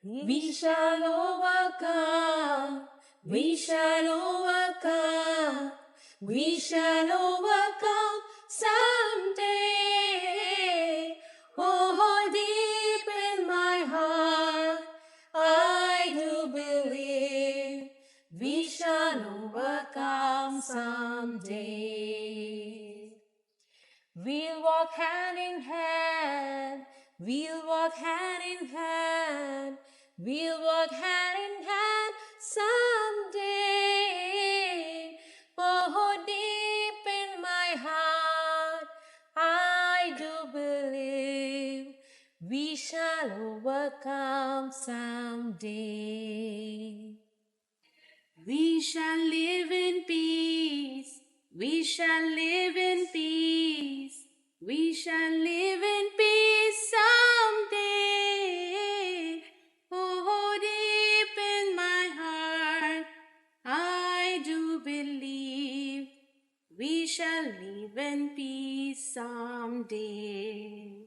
We shall overcome. We shall overcome. We shall overcome someday. Oh, deep in my heart, I do believe we shall overcome someday. We'll walk hand in hand. We'll walk hand in hand. We'll walk hand in hand someday. Oh, deep in my heart, I do believe we shall overcome someday. We shall live in peace. We shall live in peace. We shall live in peace someday. Oh, deep in my heart, I do believe we shall live in peace someday.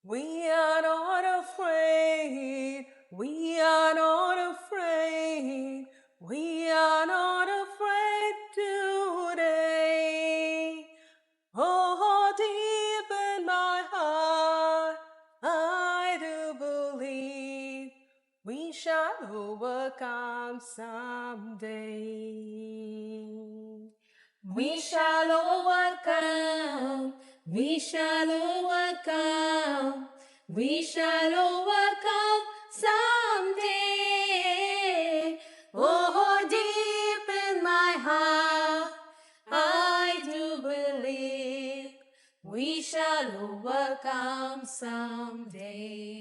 We are not afraid. We are not afraid. We are not afraid today. Oh, deep in my heart, I do believe we shall overcome someday. We shall overcome. We shall overcome. We shall overcome someday. Oh, deep in my heart, I do believe we shall overcome someday.